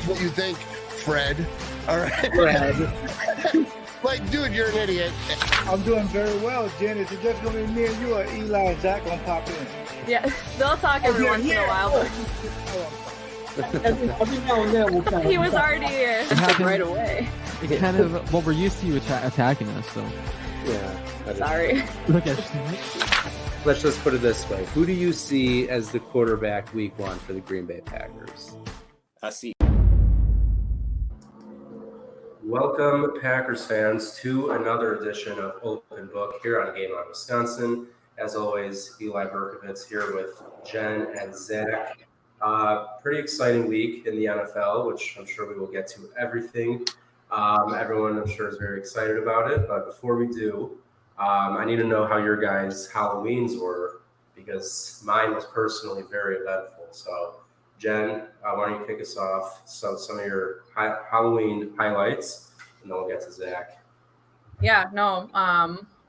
what you think, Fred. All right. Fred. Like, dude, you're an idiot. I'm doing very well, Jen. Is it just going to be me and you, or Eli and Zach going to pop in? Yeah, they'll talk every once in a while. Every now and then we'll kind of He was already here right away. It's kind of what we're used to you attacking us, so. Yeah. Sorry. Look at Let's just put it this way. Who do you see as the quarterback week 1 for the Green Bay Packers? I see. Welcome, Packers fans, to another edition of Open Book here on Game On Wisconsin. As always, Eli Berkovitz here with Jen and Zach. Pretty exciting week in the NFL, which I'm sure we will get to everything. Everyone, I'm sure, is very excited about it. But before we do, I need to know how your guys' Halloweens were, because mine was personally very eventful. So, Jen, why don't you kick us off? So some of your Halloween highlights, and then we'll get to Zach. Yeah, no.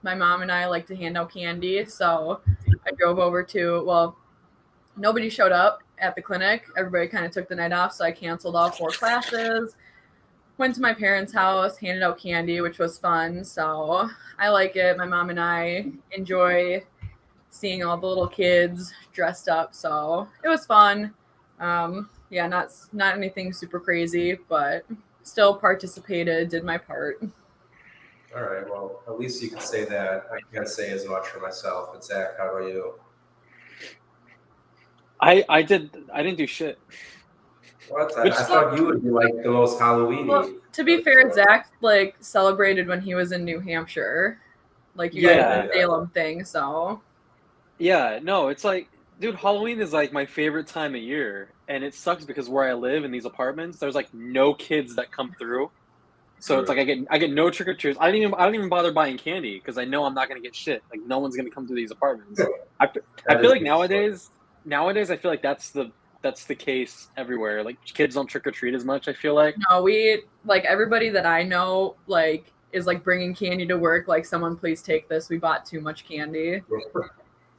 My mom and I like to hand out candy, so I drove over to. Well, nobody showed up at the clinic. Everybody kind of took the night off, so I canceled all 4 classes. Went to my parents' house, handed out candy, which was fun. So I like it. My mom and I enjoy seeing all the little kids dressed up. So it was fun. Yeah, not anything super crazy, but still participated, did my part. All right. Well, at least you can say that. I can't say as much for myself. But Zach, how about you? I didn't do shit. What? I thought you would be like the most Halloween-y. Well, to be fair, Zach like celebrated when he was in New Hampshire, like you guys did the Salem thing. So Yeah, no, it's like, dude, Halloween is like my favorite time of year, and it sucks because where I live in these apartments, there's like no kids that come through. So it's like I get no trick or treats. I don't even bother buying candy because I know I'm not gonna get shit. Like no one's gonna come through these apartments. I feel like nowadays I feel like that's the case everywhere. Like kids don't trick or treat as much. I feel like no, we like everybody that I know like is like bringing candy to work. Like someone please take this. We bought too much candy.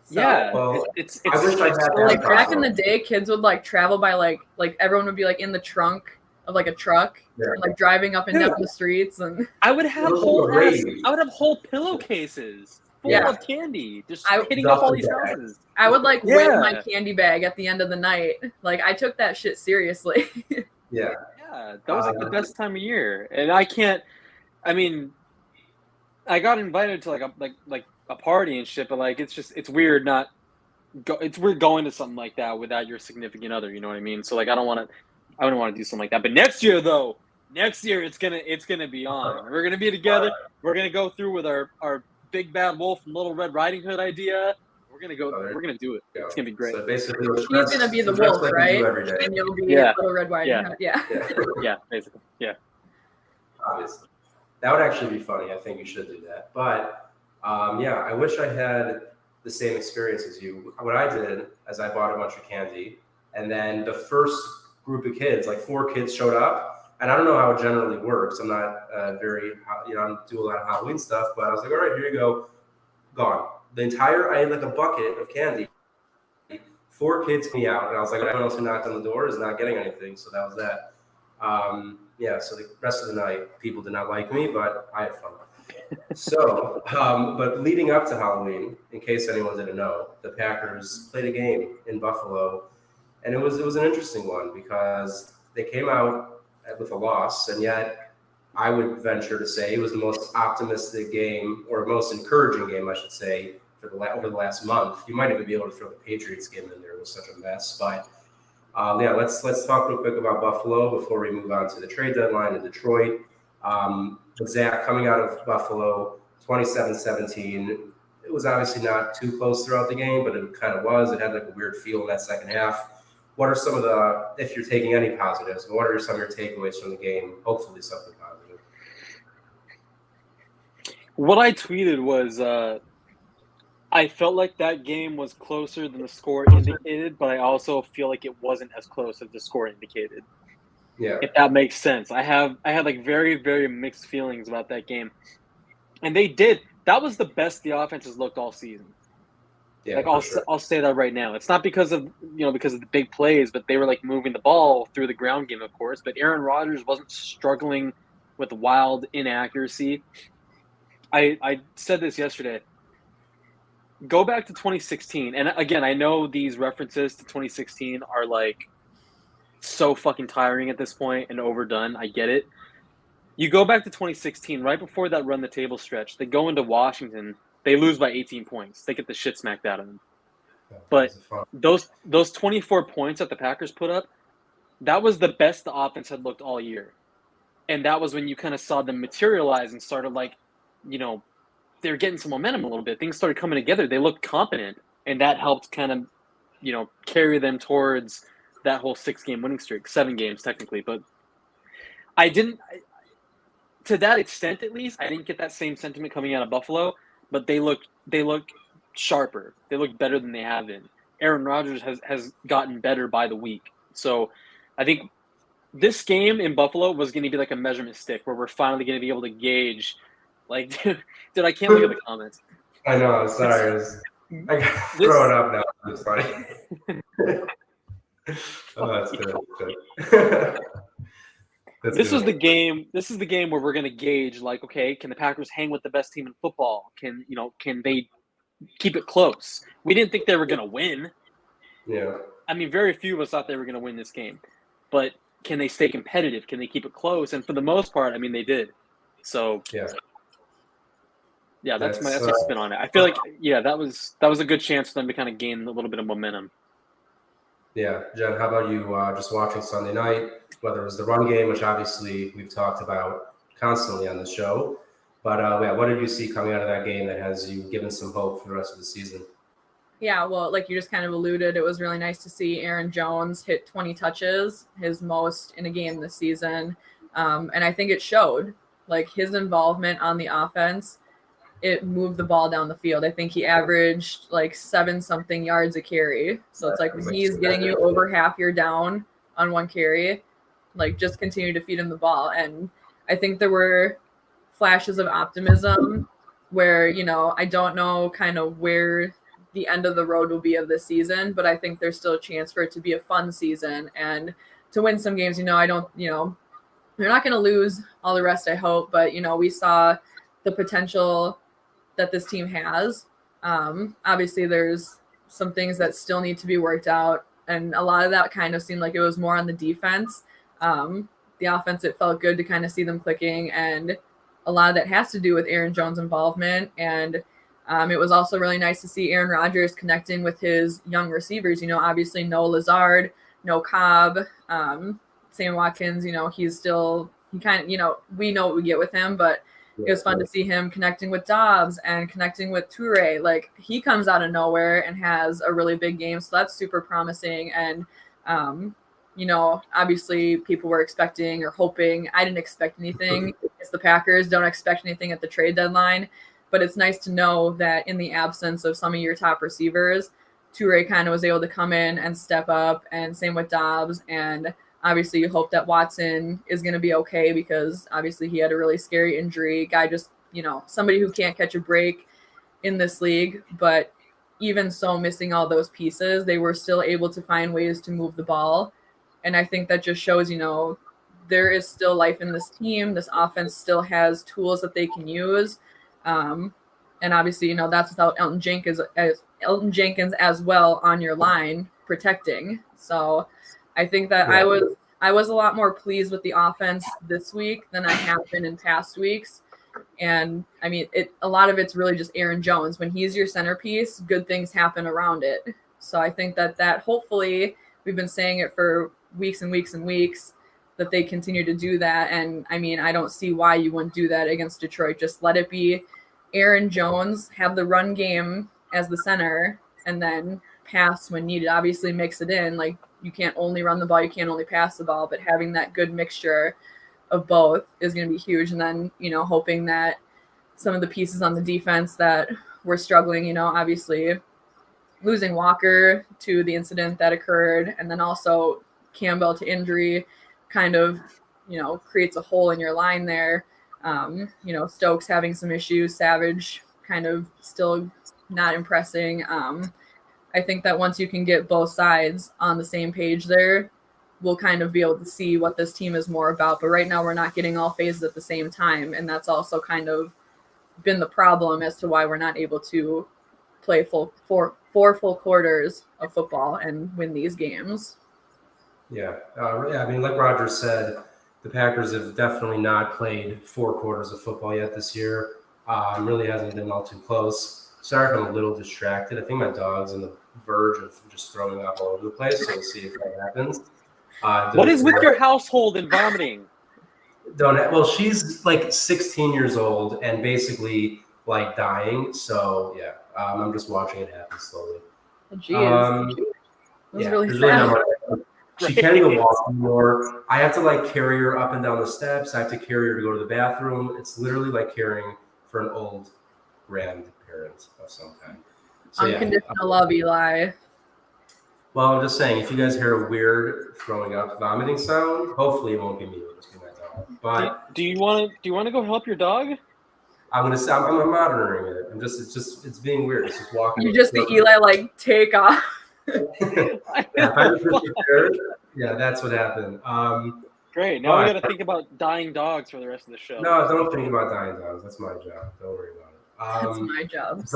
So, yeah, well, it's I wish I had that like back in problem. the day, kids would like travel by like everyone would be like in the trunk of like a truck, and, like driving up and down the streets, and I would have whole pillowcases full of candy just hitting up all these houses. I would like win my candy bag at the end of the night. Like I took that shit seriously. Yeah, that was like the best time of year, and I mean, I got invited to like a party and shit, but like it's weird it's weird going to something like that without your significant other. You know what I mean? So like I don't want to do something like that. But next year it's gonna be on. We're gonna be together. We're gonna go through with our Big Bad Wolf and Little Red Riding Hood idea. We're gonna go. We're gonna do it. It's gonna be great. So basically, He's gonna be the wolf, like right? every day. And you'll be Little Red Riding Hood. Yeah. Yeah, basically. Yeah. Obviously, that would actually be funny. I think you should do that. But I wish I had the same experience as you. What I did is I bought a bunch of candy, and then the first group of kids, like 4 kids, showed up. And I don't know how it generally works. I'm not I don't do a lot of Halloween stuff, but I was like, all right, here you go. Gone. I had like a bucket of candy. 4 kids came out, and I was like, everyone else who knocked on the door is not getting anything. So that was that. So the rest of the night, people did not like me, but I had fun. So, but leading up to Halloween, in case anyone didn't know, the Packers played a game in Buffalo, and it was an interesting one because they came out with a loss, and yet I would venture to say it was the most optimistic game, or most encouraging game, I should say, over the last month. You might even be able to throw the Patriots game in there. It was such a mess, but let's talk real quick about Buffalo before we move on to the trade deadline in Detroit. Zach, coming out of Buffalo, 27-17. It was obviously not too close throughout the game, but it kind of was. It had like a weird feel in that second half. What are some of if you're taking any positives, what are some of your takeaways from the game? Hopefully something positive. What I tweeted was I felt like that game was closer than the score indicated, but I also feel like it wasn't as close as the score indicated. Yeah. If that makes sense. I had like very, very mixed feelings about that game. And they did. That was the best the offense has looked all season. Yeah, Like for sure. I'll say that right now. It's not because of because of the big plays, but they were like moving the ball through the ground game, of course. But Aaron Rodgers wasn't struggling with wild inaccuracy. I said this yesterday. Go back to 2016, and again, I know these references to 2016 are like so fucking tiring at this point and overdone. I get it. You go back to 2016, right before that run the table stretch. They go into Washington. They lose by 18 points. They get the shit smacked out of them. But those 24 points that the Packers put up, that was the best the offense had looked all year. And that was when you kind of saw them materialize and started like, they were getting some momentum a little bit. Things started coming together. They looked competent. And that helped kind of, carry them towards that whole 6-game winning streak, 7 games technically. But to that extent at least, I didn't get that same sentiment coming out of Buffalo. But they look sharper. They look better than they have been. Aaron Rodgers has gotten better by the week. So I think this game in Buffalo was going to be like a measurement stick where we're finally going to be able to gauge. Like, dude, I can't look at the comments. I know. Sorry. I got to throw it up now. It's funny. Oh, that's good. This is the game where we're going to gauge, like, okay, can the Packers hang with the best team in football? Can they keep it close? We didn't think they were going to win. Yeah. I mean, very few of us thought they were going to win this game. But can they stay competitive? Can they keep it close? And for the most part, I mean, they did. So yeah, that's my spin on it. I feel like that was a good chance for them to kind of gain a little bit of momentum. Yeah, Jen, how about you just watching Sunday night, whether it was the run game, which obviously we've talked about constantly on the show, but what did you see coming out of that game that has you given some hope for the rest of the season? Yeah, well, like you just kind of alluded, it was really nice to see Aaron Jones hit 20 touches, his most in a game this season. And I think it showed, like his involvement on the offense, it moved the ball down the field. I think he averaged like 7-something yards a carry. So it's like when he's getting you over half your down on one carry, like just continue to feed him the ball. And I think there were flashes of optimism where, I don't know kind of where the end of the road will be of this season, but I think there's still a chance for it to be a fun season and to win some games. I don't, they're not going to lose all the rest, I hope, but, we saw the potential that this team has. Obviously there's some things that still need to be worked out. And a lot of that kind of seemed like it was more on the defense. The offense, it felt good to kind of see them clicking. And a lot of that has to do with Aaron Jones' involvement. And it was also really nice to see Aaron Rodgers connecting with his young receivers. Obviously no Lazard, no Cobb, Sam Watkins, he's still, he kind of, we know what we get with him, but it was fun to see him connecting with Dobbs and connecting with Toure. Like he comes out of nowhere and has a really big game. So that's super promising. And, obviously people were expecting or hoping. I didn't expect anything. It's the Packers. Don't expect anything at the trade deadline. But it's nice to know that in the absence of some of your top receivers, Toure kind of was able to come in and step up, and same with Dobbs. And obviously you hope that Watson is going to be okay because obviously he had a really scary injury. Guy just, somebody who can't catch a break in this league. But even so, missing all those pieces, they were still able to find ways to move the ball. And I think that just shows, there is still life in this team. This offense still has tools that they can use. And obviously, that's without Elton Jenkins as well on your line protecting. So I think that I was a lot more pleased with the offense this week than I have been in past weeks. And I mean, a lot of it's really just Aaron Jones. When he's your centerpiece, good things happen around it. So I think that hopefully, we've been saying it for weeks and weeks and weeks, that they continue to do that. And I mean, I don't see why you wouldn't do that against Detroit. Just let it be Aaron Jones, have the run game as the center, and then pass when needed. Obviously mix it in. Like you can't only run the ball, you can't only pass the ball, but having that good mixture of both is going to be huge. And then, hoping that some of the pieces on the defense that were struggling, obviously losing Walker to the incident that occurred, and then also Campbell to injury kind of, creates a hole in your line there. Stokes having some issues, Savage kind of still not impressing. I think that once you can get both sides on the same page there, we'll kind of be able to see what this team is more about. But right now we're not getting all phases at the same time. And that's also kind of been the problem as to why we're not able to play four full quarters of football and win these games. Yeah. I mean, like Roger said, the Packers have definitely not played 4 quarters of football yet this year. Really hasn't been all too close. Sorry if I'm a little distracted. I think my dog's on the verge of just throwing up all over the place, so we'll see if that happens. What is with your household and vomiting? Well, she's like 16 years old and basically like dying. So yeah, I'm just watching it happen slowly. Jeez. That's really there's sad. not much. She can't even walk anymore. I have to like carry her up and down the steps. I have to carry her to go to the bathroom. It's literally like caring for an old grandparent of some kind. So, Unconditional love, Eli. Well, I'm just saying, if you guys hear a weird throwing up, vomiting sound, hopefully it won't be me. It'll just be my dog. But do you want to go help your dog? I'm monitoring it. It's being weird. It's just walking. You just see Eli like take off. Yeah, that's what happened. Great. Now we got to think about dying dogs for the rest of the show. No, don't think about dying dogs. That's my job. Don't worry about it. That's my job.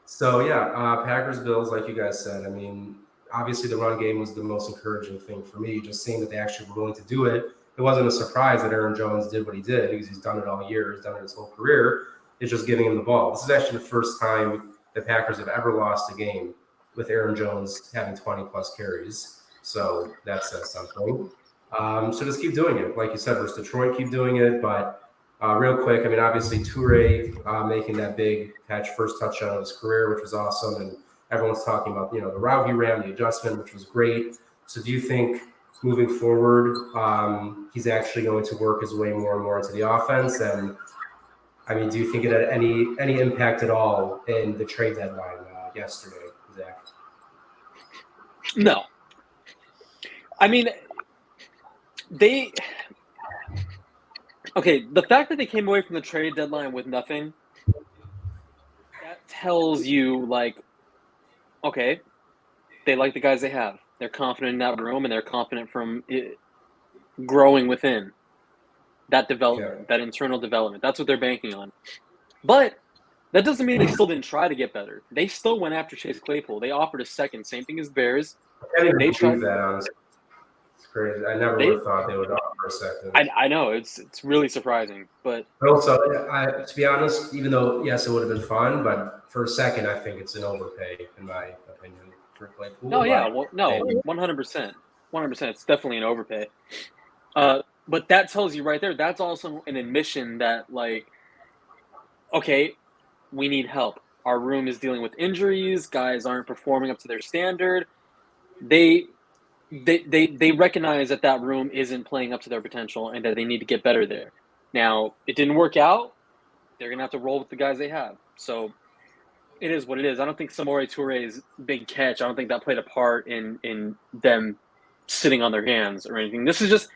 So yeah, Packers Bills, like you guys said. I mean, obviously the run game was the most encouraging thing for me. Just seeing that they actually were willing to do it. It wasn't a surprise that Aaron Jones did what he did because he's done it all year. He's done it his whole career. It's just giving him the ball. This is actually the first time the Packers have ever lost a game with Aaron Jones having 20-plus carries. So that says something. So just keep doing it. Like you said, versus Detroit, keep doing it. But real quick, I mean, obviously Toure making that big catch, first touchdown of his career, which was awesome. And everyone's talking about, the route he ran, the adjustment, which was great. So do you think moving forward, he's actually going to work his way more and more into the offense? And I mean, do you think it had any impact at all in the trade deadline yesterday, Zach? No. I mean, the fact that they came away from the trade deadline with nothing, that tells you, like, okay, they like the guys they have. They're confident in that room, and they're confident from it growing within that development, that internal development. That's what they're banking on. But that doesn't mean they still didn't try to get better. They still went after Chase Claypool. They offered a second, same thing as Bears. They tried that, honestly. It's crazy. I never would have thought they would offer a second. I know it's really surprising, but also, to be honest, even though yes, it would have been fun, but for a second, I think it's an overpay in my opinion for Claypool. No, yeah, well, no, 100%, 100%. It's definitely an overpay. But that tells you right there. That's also an admission that, like, okay, we need help. Our room is dealing with injuries. Guys aren't performing up to their standard. They recognize that room isn't playing up to their potential and that they need to get better there. Now, it didn't work out. They're going to have to roll with the guys they have. So it is what it is. I don't think Samori Touré's big catch, I don't think that played a part in them sitting on their hands or anything. This is just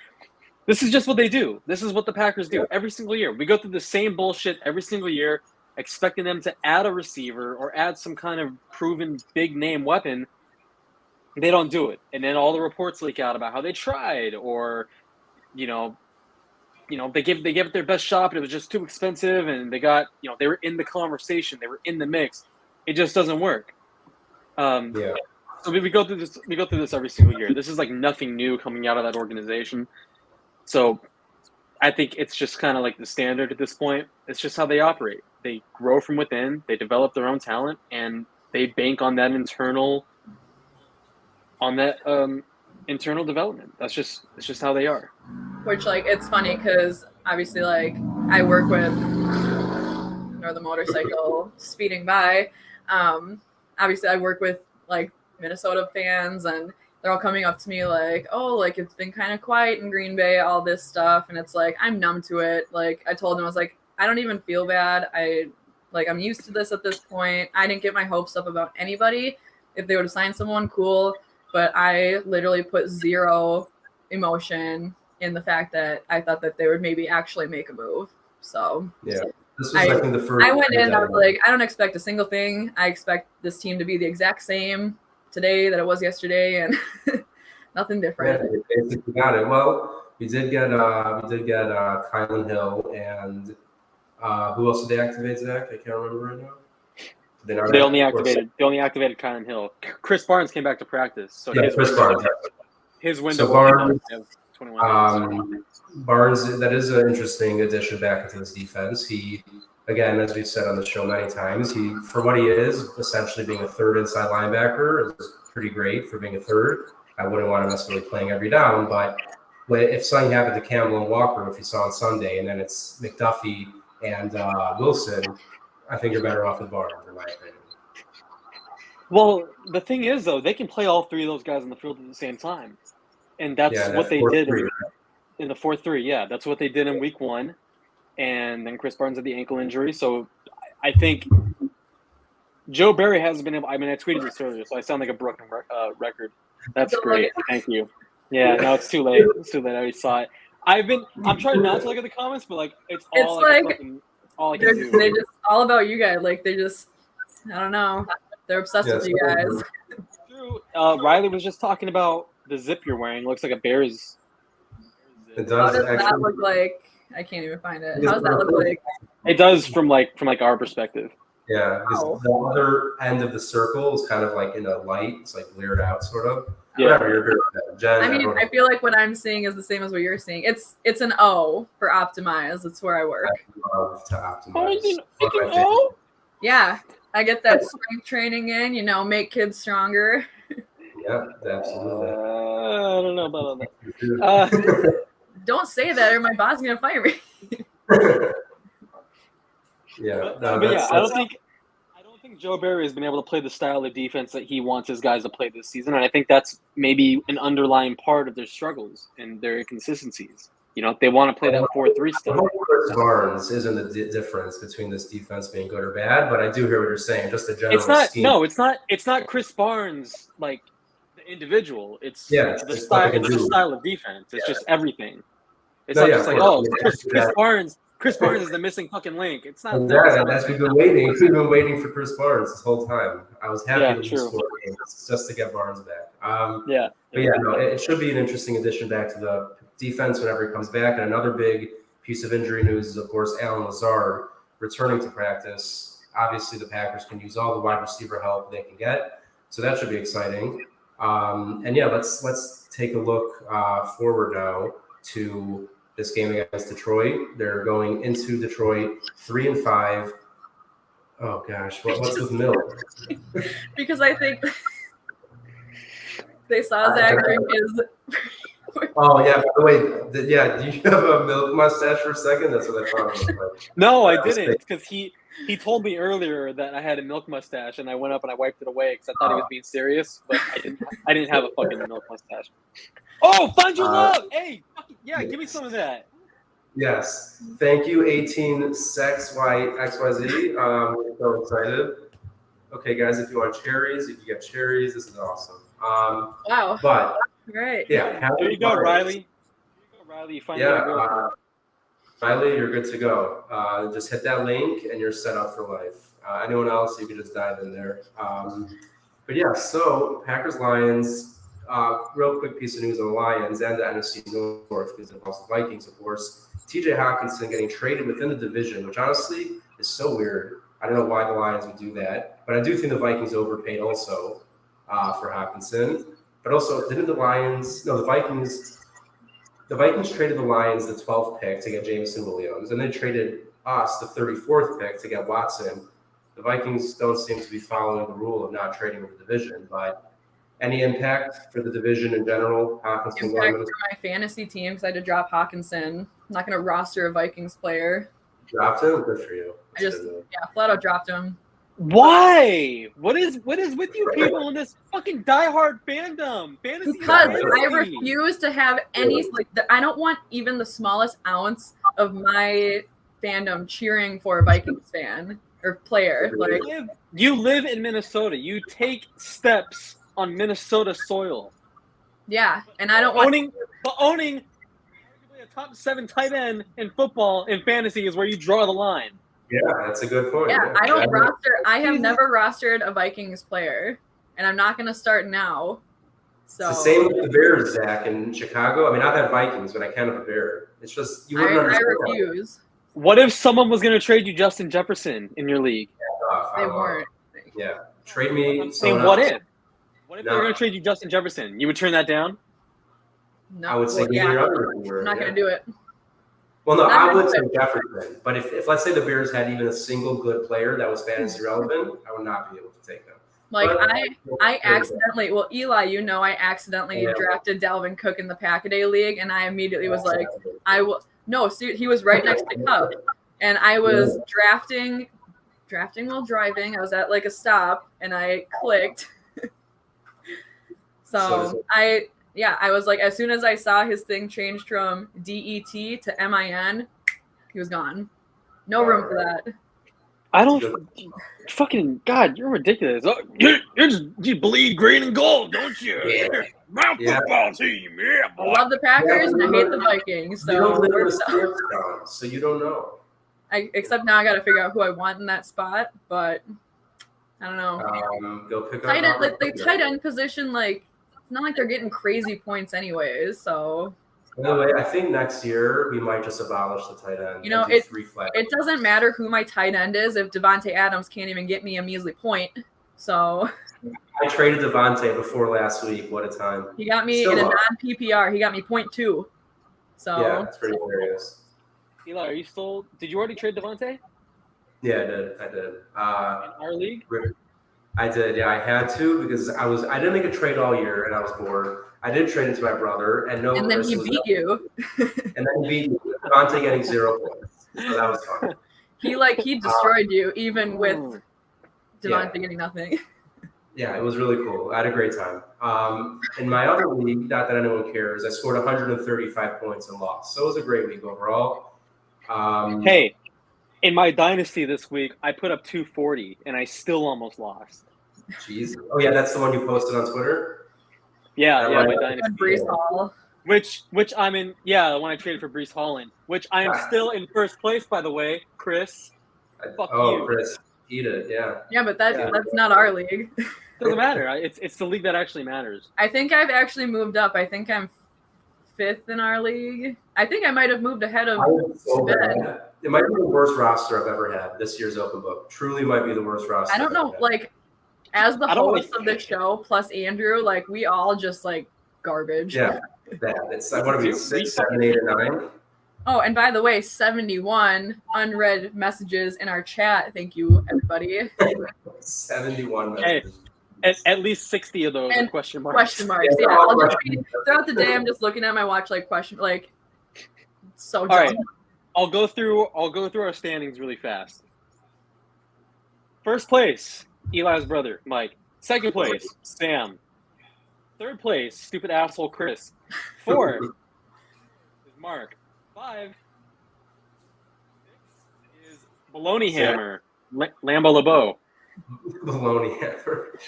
what they do. This is what the Packers do every single year. We go through the same bullshit every single year, expecting them to add a receiver or add some kind of proven big name weapon. They don't do it. And then all the reports leak out about how they tried or, they gave it their best shot, but it was just too expensive. And they got, they were in the conversation. They were in the mix. It just doesn't work. So we go through this. We go through this every single year. This is like nothing new coming out of that organization. So I think it's just kind of like the standard at this point. It's just how they operate. They grow from within. They develop their own talent, and they bank on that internal development. It's just how they are. Which, like, it's funny because obviously, like, I work with the motorcycle speeding by. Obviously, I work with like Minnesota fans, and they're all coming up to me like, "Oh, like it's been kind of quiet in Green Bay, all this stuff," and it's like I'm numb to it. Like I told them, I was like, I don't even feel bad. I'm used to this at this point. I didn't get my hopes up about anybody. If they would have signed someone, cool. But I literally put zero emotion in the fact that I thought that they would maybe actually make a move. So yeah, This was, I think, the first. I went in, I was that- like, I don't expect a single thing. I expect this team to be the exact same today that it was yesterday, and nothing Yeah, different. they basically got it. Well, we did get Kylan Hill, and who else did they activate, Zach? I can't remember right now. They only activated Kylan Hill. Chris Barnes came back to practice, so Yeah, Chris Barnes. his window. So Barnes, of 21 days. Barnes, that is an interesting addition back into this defense. He, again, as we've said on the show many times, he, for what he is, essentially being a third inside linebacker, is pretty great for being a third. I wouldn't want him necessarily playing every down, but if something happened to Campbell and Walker, if you saw on Sunday, and then it's McDuffie and Wilson, I think you're better off with Barnes, in my opinion. Well, the thing is, though, they can play all three of those guys on the field at the same time, and that's what they did in the 4-3. Yeah, that's what they did in Week 1, and then Chris Barnes had the ankle injury. So I think Joe Barry hasn't been able. I mean, I tweeted this earlier, so I sound like a broken record. That's great. Thank you. Yeah, no, it's too late. It's too late. I already saw it. I'm trying not to look at the comments, but like it's all all I can do. They just all about you guys. Like they just, I don't know. They're obsessed with you guys. True. Riley was just talking about the zip you're wearing. Looks like a Bears. It How does does actually. that look like? I can't even find it. How does that look like? It does from our perspective. Yeah, because the other end of the circle is kind of like in a light. It's like bleared out, sort of. Yeah. Whatever, you're good with that. Jen, I mean, everyone- I feel like what I'm seeing is the same as what you're seeing. It's an O for optimize. It's where I work. love to optimize. Yeah, I get that strength training in. Make kids stronger. Yeah, absolutely. I don't know about that. Don't say that, or my boss is gonna fire me. Yeah, But yeah, I don't think Joe Barry has been able to play the style of defense that he wants his guys to play this season, and I think that's maybe an underlying part of their struggles and their inconsistencies. They want to play that 4-3 I stuff. hope Chris Barnes isn't the difference between this defense being good or bad, but I do hear what you're saying. Just the general scheme. No, it's not Chris Barnes like the individual. It's Yeah, the it's style. what they It's can the do. style of defense. It's just everything. It's No, not yeah, just like, of course. Chris Barnes. Chris Barnes is the missing fucking link. It's not Exactly. That's we've been waiting. We've been waiting for Chris Barnes this whole time. I was happy that we true. scored games just to get Barnes back. Yeah. But yeah, no, it should be an interesting addition back to the defense whenever he comes back. And another big piece of injury news is, of course, Alan Lazard returning to practice. Obviously, the Packers can use all the wide receiver help they can get, so that should be exciting. And yeah, let's take a look forward now to this game against Detroit. They're going into Detroit 3-5. Oh gosh, what's with Mill? Because I think they saw Zach drink his. Oh yeah, by the way, do you have a milk mustache for a second? That's what I thought it was like. No, I didn't, because he told me earlier that I had a milk mustache, and I went up and I wiped it away because I thought he was being serious, but I didn't have a fucking milk mustache. Oh, find your love! Hey, yeah, give me some of that. Yes, thank you, 18 Sex XYZ. So excited. Okay, guys, if you want cherries, you can get cherries. This is awesome. Wow. But Right. yeah, There you go, Riley. You find Riley, you're good to go. Just hit that link and you're set up for life. Anyone else, you can just dive in there. But yeah, so Packers-Lions, real quick piece of news on the Lions and the NFC North, because it involves the Vikings, of course. TJ Hawkinson getting traded within the division, which honestly is so weird. I don't know why the Lions would do that, but I do think the Vikings overpaid also for Hawkinson. But also, didn't the Vikings traded the Lions the 12th pick to get Jameson Williams, and then traded us the 34th pick to get Watson. The Vikings don't seem to be following the rule of not trading with the division, but any impact for the division in general? Hawkinson Impact for my fantasy team because I had to drop Hawkinson. I'm not going to roster a Vikings player. dropped him? Good for you. That's good. Flat out dropped him. Why? What is with you people in this fucking diehard fandom? Fantasy Because fantasy. I refuse to have any I don't want even the smallest ounce of my fandom cheering for a Vikings fan or player. Like You live in Minnesota. You take steps on Minnesota soil. yeah, and I don't want Owning arguably a top 7 tight end in football in fantasy is where you draw the line. Yeah, that's a good point. Yeah, I don't That- roster. I have never rostered a Vikings player, and I'm not going to start now. So It's the same with the Bears, Zach, in Chicago. I mean, I've had Vikings, but I can't have a Bear. It's just you wouldn't I understand. refuse. What if someone was going to trade you Justin Jefferson in your league? They weren't. Yeah, trade me. I'm saying, someone what else. if? What if they were going to trade you Justin Jefferson? You would turn that down? No, I would say well, give me yeah, your other receiver, I'm not yeah. going to do it. Well, no, Not I gonna would do say Jefferson. But if let's say the Bears had even a single good player that was fantasy relevant, I would not be able to take them. Like But- I accidentally, well, Eli, you know, I accidentally Yeah. drafted Dalvin Cook in the Pack-A-Day League, and I immediately was like, I will. No, he was right next to Cup, and I was drafting while driving. I was at like a stop, and I clicked. So I was like, as soon as I saw his thing changed from DET to MIN, he was gone. No room for that. I don't. Fucking God, you're ridiculous. Oh, you bleed green and gold, don't you? Yeah. My Yeah. football team, yeah, I boy. love the Packers and I hate the Vikings. You don't So live in we're a stuck. sports town, so you don't know. Except now I got to figure out who I want in that spot. But I don't know. Go pick up Tight end, Robert the Woods. tight end position, like it's not like they're getting crazy points anyways. So By the way, I think next year we might just abolish the tight end. You know, and do 3 flags. it doesn't matter who my tight end is if Devontae Adams can't even get me a measly point. So I traded Devontae before last week. What a time! he got me Still in a up. non-PPR. He got me 0.2. So Yeah, it's pretty hilarious. Eli, are you still? Did you already trade Devontae Yeah, I did. in our league? I did. Yeah, I had to because I didn't make a trade all year and I was bored. I did trade it to my brother, and no. and then Chris he was beat up. you. And then he beat me. Devontae getting 0 points. So that was fun. He destroyed you even with Mm. Devontae Yeah. getting nothing. Yeah, it was really cool. I had a great time. In my other league, not that anyone cares, I scored 135 points and lost. So it was a great week overall. Hey, in my dynasty this week, I put up 240 and I still almost lost. Jeez. Oh yeah, that's the one you posted on Twitter. Yeah, Yeah, my right. dynasty. Brees Hall. Which I'm in. Yeah, the one I traded for Brees Hall in. Which I am still in first place, by the way, Chris. Fuck you. Chris, eat it. Yeah. Yeah, but that's Yeah. not our league. Doesn't matter. It's the league that actually matters. I think I've actually moved up. I think I'm 5th in our league. I think I might have moved ahead of I was so Ben. bad. It might be the worst roster I've ever had this year's open book. Truly might be the worst roster. I don't I've know, ever had. like as the I don't host of the show plus Andrew, like we all just like garbage. Yeah, bad. It's I want to be 6, 7, 8, or 9. Oh, and by the way, 71 unread messages in our chat. Thank you, everybody. 71 Hey. messages. At least 60 of those are And question marks. Question marks. Yeah, Yeah, all I'll just questions. be, throughout the day. I'm just looking at my watch, like question, like so. All right. dumb. I'll go through our standings really fast. First place, Eli's brother, Mike. Second place, Sam. Third place, stupid asshole Chris. 4 is Mark. 5 is Baloney Hammer, Lambo LeBeau. Baloney hammer.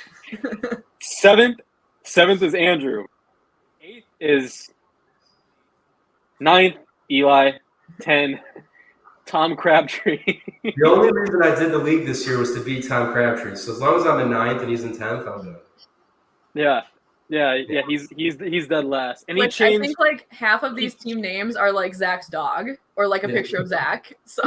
7th is Andrew. 8th is 9th, Eli. 10, Tom Crabtree. The only reason I did the league this year was to beat Tom Crabtree. So as long as I'm in 9th and he's in 10th, I'm good. Yeah. He's dead last, and he Which I changed. think like half of these team names are like Zach's dog or like a Yeah. picture of Zach. So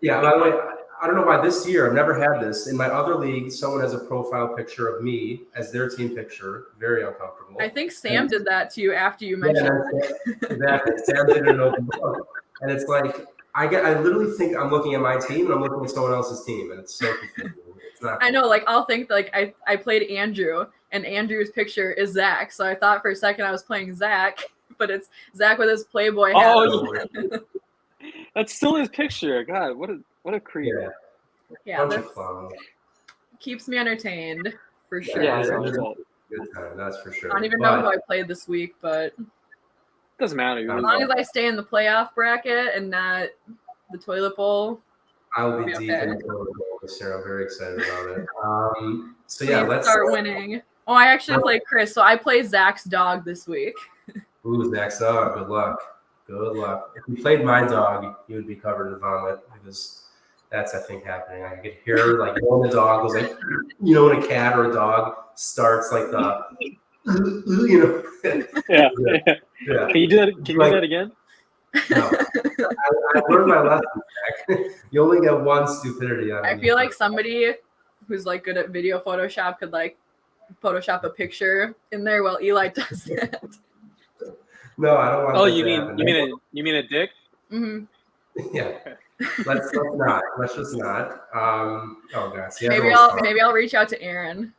Yeah, by the way, I don't know why this year I've never had this. In my other league, someone has a profile picture of me as their team picture. Very uncomfortable. I think Sam did that to you after you Yeah, mentioned. exactly. Sam did an open book. And it's like I literally think I'm looking at my team and I'm looking at someone else's team, and it's so confusing. It's not. I know, like I'll think like I played Andrew and Andrew's picture is Zach, so I thought for a second I was playing Zach, but it's Zach with his Playboy hat. Oh, that's still his picture. God, what a creep. Yeah, Yeah, bunch that of clowns. keeps me entertained for sure. Yeah, Yeah, it's yeah. all- Good time, that's for sure. I don't even know But who I played this week, but doesn't matter. As as long as I stay in the playoff bracket and not the toilet bowl, I'll be Be deep okay. in the total goal this year. I'm very excited about it. So please yeah, let's start winning. Oh, I actually played Chris, so I play Zach's dog this week. Ooh, Zach's dog. Good luck. Good luck. If you played my dog, you would be covered in vomit because That's, I think, happening. I could hear like when the dog goes like, you know, when a cat or a dog starts like the, you know. Yeah. Yeah. Can you do that? Can you do that again? No. I learned my lesson, Jack. You only get one stupidity out of I feel like somebody who's like good at video Photoshop could like Photoshop a picture in there while Eli does that. No, I don't want. Oh, that you to mean happen. you mean a dick? Hmm. Yeah. Let's not. Let's just not. Oh god. See, Maybe everyone's I'll reach out to Aaron.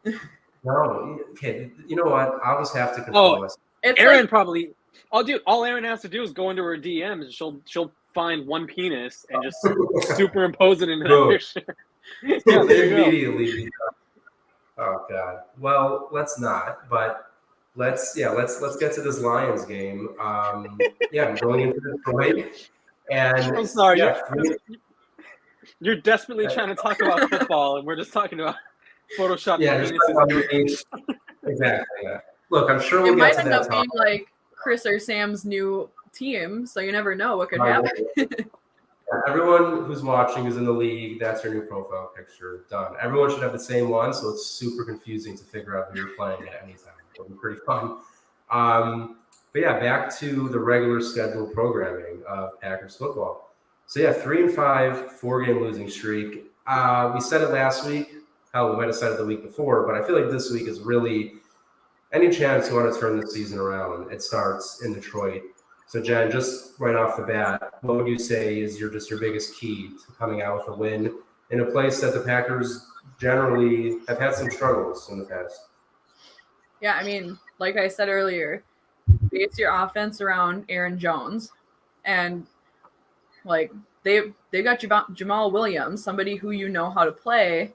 No. Okay. You know what? I'll just have to Oh, control myself. It's Aaron like, probably. Oh, dude, all Aaron has to do is go into her DMs and she'll find one penis and just superimpose it into that Boom. picture. Yeah, there you go. Immediately. Oh god. Well, let's not. But let's get to this Lions game. Yeah, I'm going into Detroit, and I'm sorry. yeah, You're desperately trying to talk about football, and we're just talking about Photoshop. yeah, just penises. exactly. Yeah. Look, I'm sure it we'll might get to end that up being topic. like Chris or Sam's new team, so you never know what could Right. happen. Yeah, everyone who's watching is in the league. That's your new profile picture. Done. Everyone should have the same one, so it's super confusing to figure out who you're playing at any time. It'll be pretty fun. But yeah, back to the regular scheduled programming of Packers football. So yeah, 3-5, 4-game losing streak. We said it last week. Hell, we might have said it the week before, but I feel like this week is really any chance you want to turn the season around. It starts in Detroit. So Jen, just right off the bat, what would you say is your biggest key to coming out with a win in a place that the Packers generally have had some struggles in the past? Yeah, I mean, like I said earlier, base your offense around Aaron Jones, and like they got Jamal Williams, somebody who you know how to play,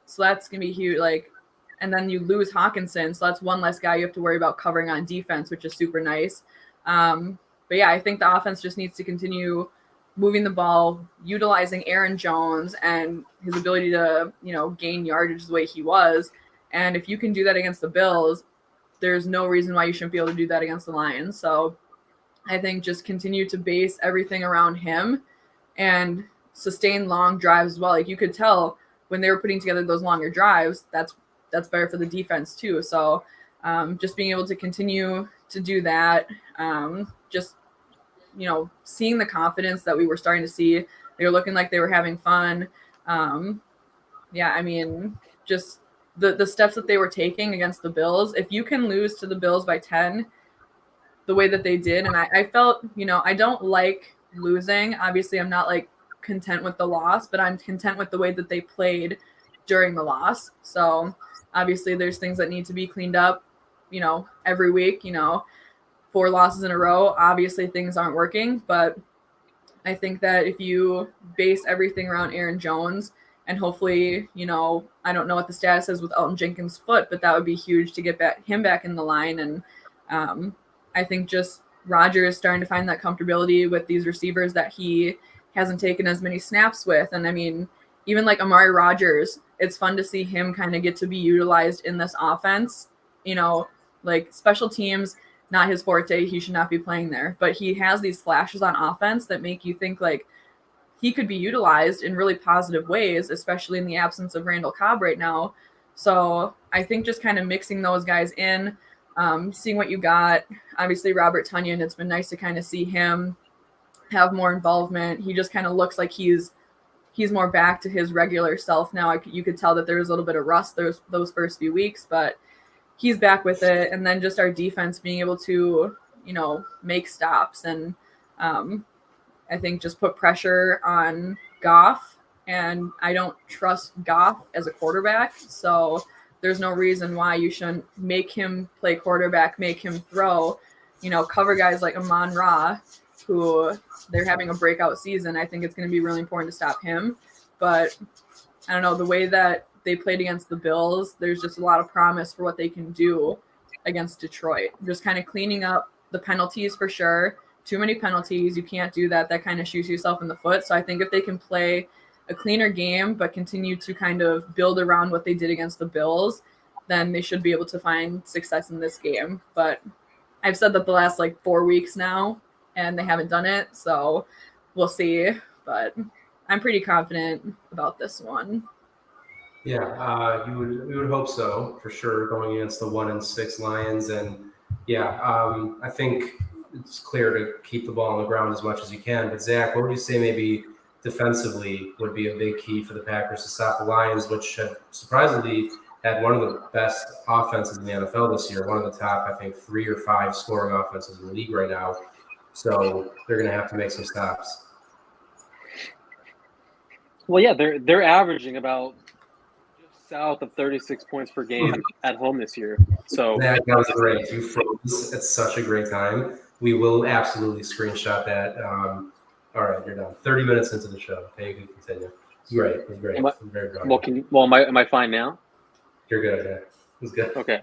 so that's gonna be huge. Like, and then you lose Hawkinson, so that's one less guy you have to worry about covering on defense, which is super nice. But yeah, I think the offense just needs to continue moving the ball, utilizing Aaron Jones and his ability to, you know, gain yardage the way he was. And if you can do that against the Bills, there's no reason why you shouldn't be able to do that against the Lions. So I think just continue to base everything around him and sustain long drives as well. Like you could tell when they were putting together those longer drives, that's better for the defense too. So just being able to continue to do that, just, you know, seeing the confidence that we were starting to see, they were looking like they were having fun. Yeah, I mean, just the steps that they were taking against the Bills, if you can lose to the Bills by 10 the way that they did, and I felt, you know, I don't like losing. Obviously, I'm not like content with the loss, but I'm content with the way that they played during the loss. So obviously there's things that need to be cleaned up, you know, every week. You know, 4 losses in a row, obviously things aren't working, but I think that if you base everything around Aaron Jones and hopefully, you know, I don't know what the status is with Elton Jenkins' foot, but that would be huge to get him back in the line. And I think just Rodgers is starting to find that comfortability with these receivers that he hasn't taken as many snaps with. And I mean, even like Amari Rodgers, it's fun to see him kind of get to be utilized in this offense. You know, like special teams, not his forte. He should not be playing there. But he has these flashes on offense that make you think like he could be utilized in really positive ways, especially in the absence of Randall Cobb right now. So I think just kind of mixing those guys in, seeing what you got. Obviously, Robert Tonyan, it's been nice to kind of see him have more involvement. He just kind of looks like he's more back to his regular self now. You could tell that there was a little bit of rust those first few weeks, but he's back with it. And then just our defense being able to, you know, make stops and I think just put pressure on Goff. And I don't trust Goff as a quarterback, so there's no reason why you shouldn't make him play quarterback, make him throw, you know, cover guys like Amon-Ra, who they're having a breakout season. I think it's going to be really important to stop him. But I don't know, the way that they played against the Bills, there's just a lot of promise for what they can do against Detroit. Just kind of cleaning up the penalties for sure. Too many penalties. You can't do that. That kind of shoots yourself in the foot. So I think if they can play a cleaner game but continue to kind of build around what they did against the Bills, then they should be able to find success in this game. But I've said that the last like 4 weeks now, and they haven't done it. So we'll see. But I'm pretty confident about this one. Yeah, we would hope so for sure, going against the 1-6 Lions, and I think it's clear to keep the ball on the ground as much as you can. But Zach, what would you say maybe defensively would be a big key for the Packers to stop the Lions, which have surprisingly had one of the best offenses in the NFL this year, one of the top, I think, 3 or 5 scoring offenses in the league right now. So they're going to have to make some stops. Well, yeah, they're averaging about just south of 36 points per game at home this year. So that was great. You froze at such a great time. We will absolutely screenshot that. All right, you're done. 30 minutes into the show. Okay, you can continue. It's great. It was great. Am I- I'm very proud. Am I fine now? You're good. Yeah. It was good. Okay.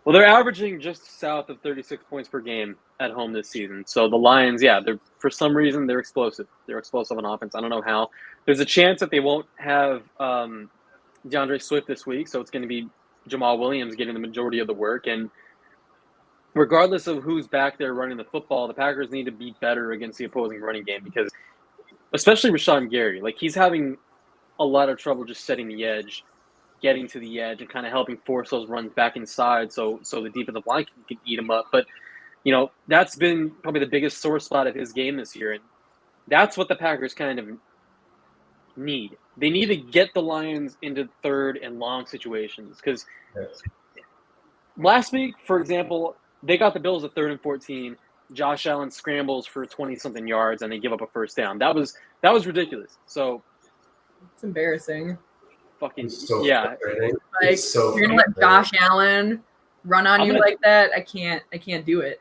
Well, they're averaging just south of 36 points per game at home this season. So the Lions, they're for some reason they're explosive. They're explosive on offense. I don't know how. There's a chance that they won't have DeAndre Swift this week, so it's going to be Jamal Williams getting the majority of the work. And regardless of who's back there running the football, the Packers need to be better against the opposing running game because, especially Rashawn Gary, like he's having a lot of trouble just setting the edge, getting to the edge, and kind of helping force those runs back inside so the defensive line can eat him up. But, that's been probably the biggest sore spot of his game this year. And that's what the Packers kind of need. They need to get the Lions into third and long situations because last week, for example, they got the Bills at 3rd and 14. Josh Allen scrambles for 20-something yards and they give up a first down. That was ridiculous. So It's embarrassing. fucking It's so yeah. frustrating. Like It's so you're gonna let frustrating. Josh Allen run on I'm you gonna- like that. I can't do it.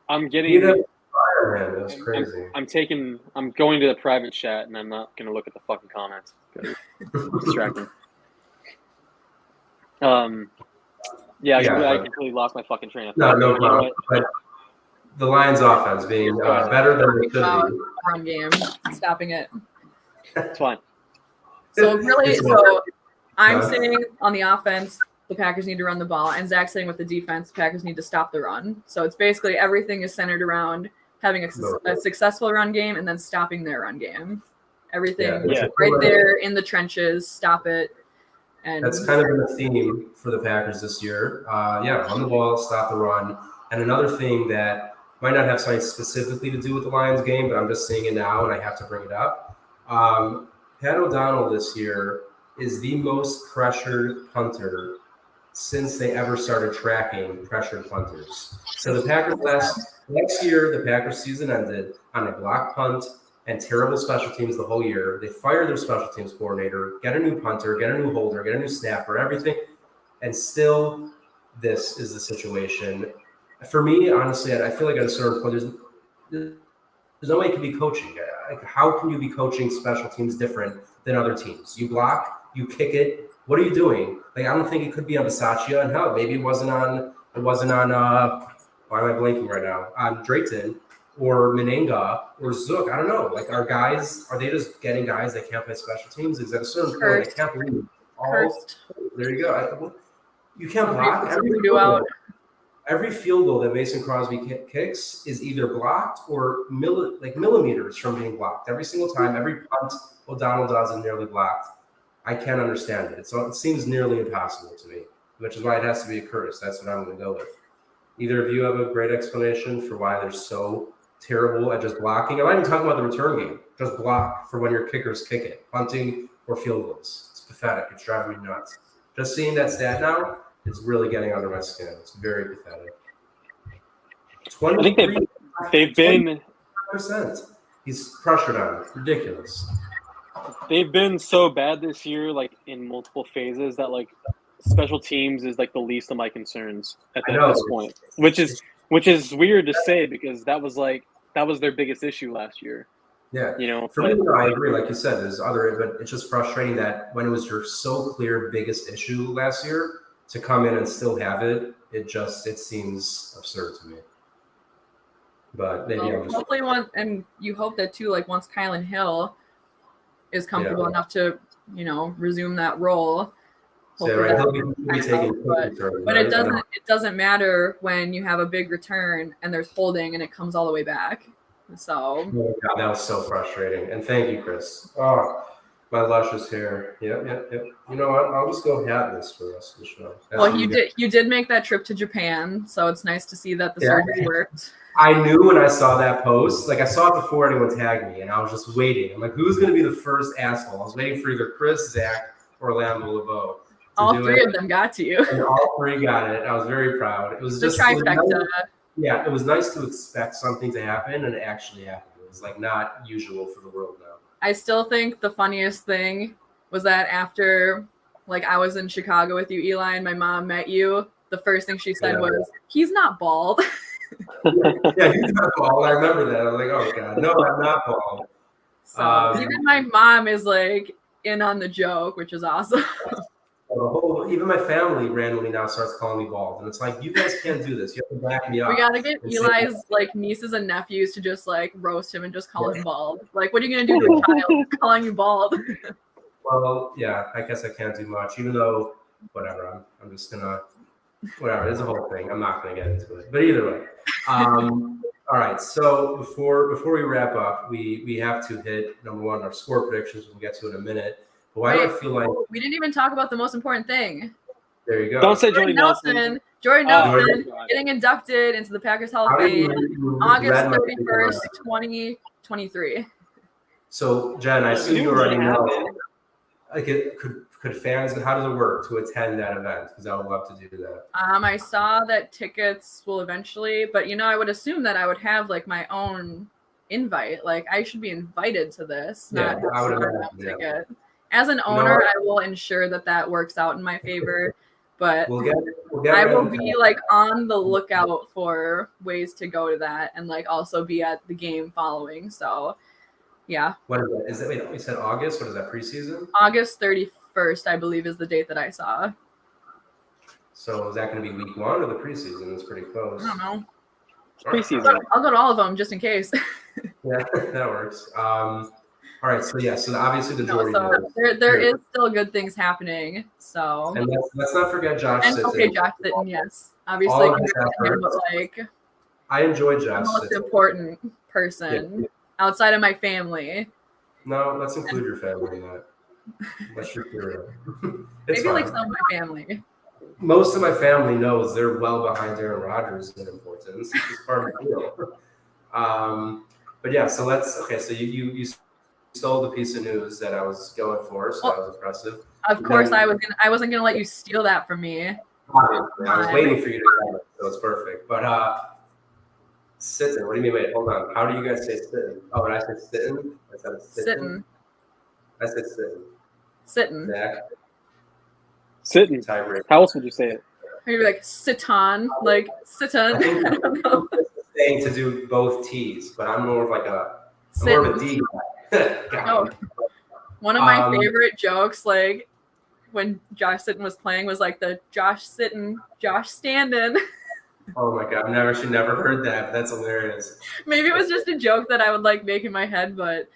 I'm You getting didn't fire him. It was crazy. I'm going to the private chat and I'm not gonna look at the fucking comments because it's distracting. I completely lost my fucking train of No, thought. no You know problem. what? But the Lions' offense being better than it should be. Run game, stopping it. It's fine. So really, It's so I'm Huh? saying on the offense, the Packers need to run the ball, and Zach's saying with the defense, the Packers need to stop the run. So it's basically everything is centered around having a successful run game and then stopping their run game. Everything Yeah. right there in the trenches, stop it. And That's kind of been the theme for the Packers this year. Run the ball, stop the run. And another thing that might not have something specifically to do with the Lions game, but I'm just seeing it now and I have to bring it up. Pat O'Donnell this year is the most pressured punter since they ever started tracking pressured punters. So the Packers last year, the Packers season ended on a block punt and terrible special teams the whole year. They fired their special teams coordinator, get a new punter, get a new holder, get a new snapper, everything. And still, this is the situation. For me, honestly, I feel like at a certain point, there's no way it can be coaching. Like, how can you be coaching special teams different than other teams? You block, you kick it. What are you doing? Like, I don't think it could be on Bisaccia, and hell, maybe it wasn't on. Why am I blanking right now? On Drayton or Menenga or Zook. I don't know. Like, are they just getting guys that can't play special teams? Is at a certain point, I can't believe Cursed. There you go. You can't block every field goal that Mason Crosby kicks is either blocked or millimeters from being blocked. Every single time, every punt O'Donnell does is nearly blocked. I can't understand it. So it seems nearly impossible to me, which is why it has to be a curse. That's what I'm going to go with. Either of you have a great explanation for why they're so terrible at just blocking? I'm not even talking about the return game. Just block for when your kickers kick it, punting or field goals. It's pathetic. It's driving me nuts. Just seeing that stat now, it's really getting under my skin. It's very pathetic. I think they've been 20%. He's pressured on it. Ridiculous. They've been so bad this year, like in multiple phases, that like special teams is like the least of my concerns at this point. Which is weird to say because that was their biggest issue last year. Yeah. For but, me, I agree. Like you said, there's other, but it's just frustrating that when it was your so clear biggest issue last year, to come in and still have it, it seems absurd to me. But maybe I'm just hopefully and you hope that too, like once Kylan Hill is comfortable enough to, resume that role. He'll be taking but it doesn't matter when you have a big return and there's holding and it comes all the way back. So Oh my God, that was so frustrating. And thank you, Chris. Oh, my luscious hair. Yep. You know what? I'll just go hat this for the rest of the show. That's well, what you did make that trip to Japan, so it's nice to see that the Yeah. surgery worked. I knew when I saw that post, like I saw it before anyone tagged me, and I was just waiting. I'm like, who's going to be the first asshole? I was waiting for either Chris, Zach, or Orlando LeBeau. All three of them got to you. And all three got it. I was very proud. It was The just trifecta. Yeah, it was nice to expect something to happen, and it actually happened. It was like not usual for the world now. I still think the funniest thing was that after, like, I was in Chicago with you, Eli, and my mom met you, the first thing she said Yeah. was, "He's not bald." Yeah, he's not bald. I remember that. I was like, oh God, no, I'm not bald. So even my mom is like in on the joke, which is awesome. Even my family randomly now starts calling me bald, and it's like, you guys can't do this. You have to back me up. We gotta get and say- Eli's like nieces and nephews to just like roast him and just call him bald. Like, what are you gonna do to a child calling you bald? Well, yeah, I guess I can't do much, even though, whatever, I'm just gonna, whatever, it's a whole thing. I'm not gonna get into it. But either way. All right, so before we wrap up, we have to hit number one, our score predictions. We'll get to it in a minute. But why do I Wait, feel like, we didn't even talk about the most important thing. there you go. Don't say Jordy Nelson. Jordy Oh, Nelson God. getting inducted into the Packers Hall How of did Fame you August read my 31st, thinking? 2023. So, Jen, I assume you You already have know. it. Like, could fans? How does it work to attend that event? Because I would love to do that. I saw that tickets will eventually, but I would assume that I would have like my own invite. Like I should be invited to this, Yeah, not I would just imagine, a yeah. ticket. As an know owner, what? I will ensure that works out in my favor. But We'll get I will ready. be like on the lookout for ways to go to that and like also be at the game following. So yeah, What is that? Is that wait? We said August. What is that? Preseason. August 31st, I believe, is the date that I saw. So is that going to be week one or the preseason? It's pretty close. I don't know. Preseason. I'll go to all of them just in case. Yeah, that works. All right. So yeah. So obviously the No, Jordy. so news. there is still good things happening. So And let's not forget Josh and Sitton. okay, Josh Sitton, yes, obviously, All of his him, but efforts. like I enjoy the Josh most Sitton. important person outside of my family. No, let's include your family in that. Let's just be real. It's Maybe like fine. some of my family. Most of my family knows they're well behind Aaron Rodgers in importance. It's part of the deal. But yeah, so so you stole the piece of news that I was going for, so that was impressive. Of course, Then- I wasn't gonna let you steal that from me. I was waiting for you to comment, so it's perfect. But Sitton, what do you mean? Wait, hold on. How do you guys say Sitton? Oh, and I said Sitton. I said Sitton, I said Sitton. Sitton. Zach, Sitting. tiebreaker. How else would you say it? Maybe like Sitton, like I Sitton. think I don't know. saying to do both T's, but I'm more of like I'm more of a Sitton. D guy. God. Oh. One of my Um, favorite jokes, like when Josh Sitton was playing, was like the Josh Sitton, Josh Standen. Oh my god, I've actually never heard that. But that's hilarious. Maybe it was just a joke that I would like make in my head, but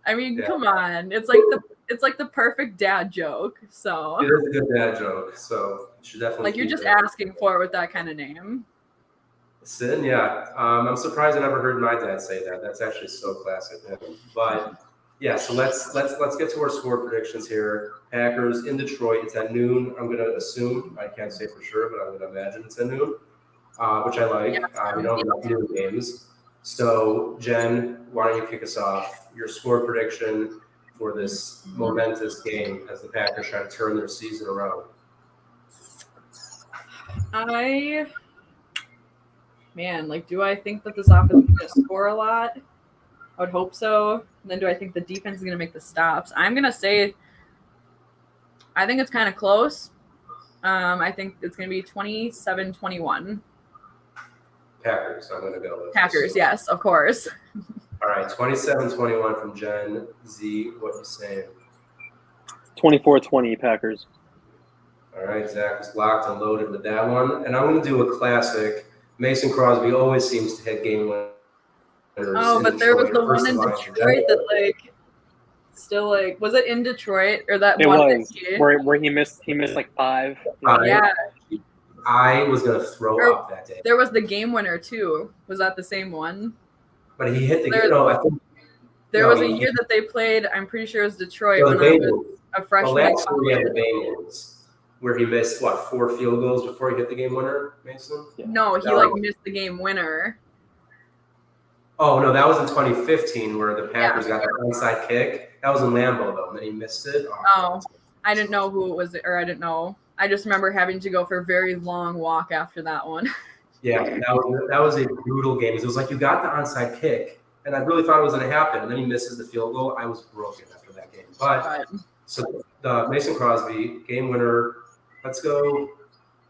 I mean, Yeah. come on, it's like the perfect dad joke. So It is a good dad joke, so you should definitely. like you're keep just it. asking for it with that kind of name. Sin, yeah. I'm surprised I never heard my dad say that. That's actually so classic. But yeah, so let's get to our score predictions here. Packers in Detroit. It's at noon. I'm gonna assume. I can't say for sure, but I'm gonna imagine it's at noon, which I like. Yeah, We don't have enough noon games. So Jen, why don't you kick us off? Your score prediction for this momentous game as the Packers try to turn their season around. Do I think that this offense is going to score a lot? I would hope so. And then do I think the defense is going to make the stops? I'm going to say I think it's kind of close. I think it's going to be 27-21. Packers, I'm gonna go with Packers, yes, of course. All right, 27-21 from Jen. Z, what you saying? 24-20 Packers. All right, Zach was locked and loaded with that one. And I'm going to do a classic. Mason Crosby always seems to hit game winners. Oh, in but there was Detroit, the one in first Detroit line. that still was it in Detroit or that It one was that he- where he missed like 5. yeah, I was going to throw Or- up that day. there was the game winner too. Was that the same one? but he hit the There- no. I think There No, was a he- year that they played. I'm pretty sure it was Detroit no, when the I Bengals. was a The freshman. in last year we had the college. Bengals, where he missed 4 field goals before he hit the game winner, Mason. No, he No. like missed the game winner. Oh no, that was in 2015 where the Packers got that onside kick. That was in Lambeau though, and then he missed it. Oh, I didn't know who it was, or I didn't know. I just remember having to go for a very long walk after that one. Yeah, that was a brutal game. It was like you got the onside kick, and I really thought it was going to happen, and then he misses the field goal. I was broken after that game. But so the Mason Crosby game winner. Let's go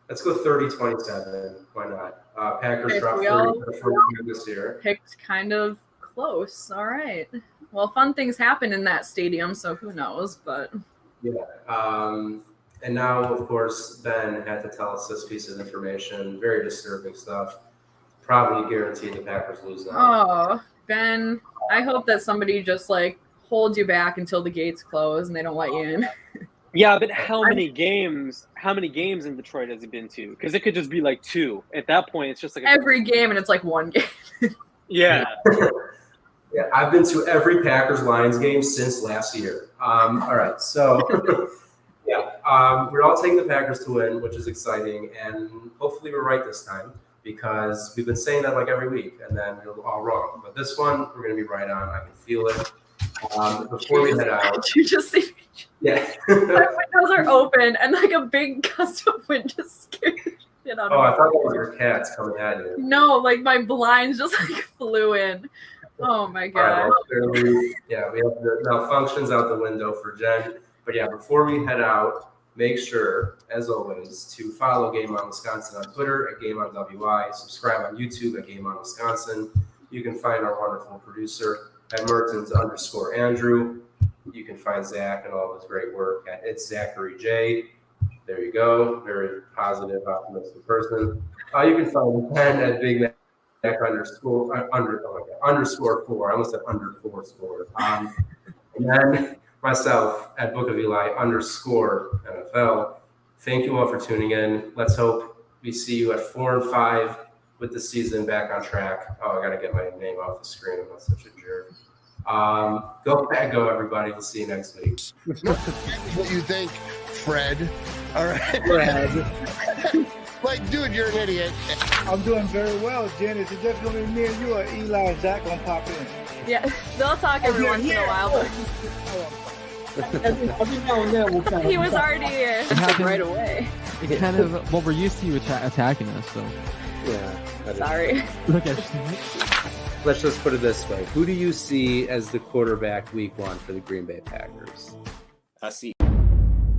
30-27. Why not? Packers Okay, so dropped we 30 all- for the first year this year. Picked kind of close. All right. Well, fun things happen in that stadium, so who knows? But And now, of course, Ben had to tell us this piece of information. Very disturbing stuff. Probably guaranteed the Packers lose now. oh, Ben, I hope that somebody just like holds you back until the gates close and they don't let you in. Yeah, but how many games in Detroit has he been to? Because it could just be like 2. At that point, it's just like Every game, and it's like one game. yeah. Yeah, I've been to every Packers-Lions game since last year. All right, so we're all taking the Packers to win, which is exciting, and hopefully we're right this time because we've been saying that like every week, and then we're all wrong. But this one, we're going to be right on. I can feel it. Before we head out, Did you just see? yeah. My windows are open, and like a big gust of wind just scared the shit out Oh, of I me. thought that was your cats coming at you. No, like my blinds just like flew in. Oh my All right, god. well, clearly, we have the malfunctions out the window for Jen. But yeah, before we head out, make sure, as always, to follow Game On Wisconsin on Twitter at Game On WI. Subscribe on YouTube at Game On Wisconsin. You can find our wonderful producer at Mertens_Andrew. You can find Zach and all of his great work at It's Zachary J. There you go. Very positive, optimistic person. You can find Ben at Big Mac _4. I almost said under 4 score. And then myself at Book of Eli _NFL. Thank you all for tuning in. Let's hope we see you at 4-5 with the season back on track. Oh, I got to get my name off the screen. I'm not such a jerk. Go Pack Go, everybody. We'll see you next week. What you think, Fred? All right. Fred. Like, dude, you're an idiot. I'm doing very well, Jen. Is it just going to be me and you, or Eli and Zach going to pop in? Yeah, they'll talk every once in a while, but Every now and then we'll kind of. he was already here happened- right away. It kind of well, we're used to you attacking us, so Yeah. Sorry. look at Let's just put it this way: who do you see as the quarterback week 1 for the Green Bay Packers? I see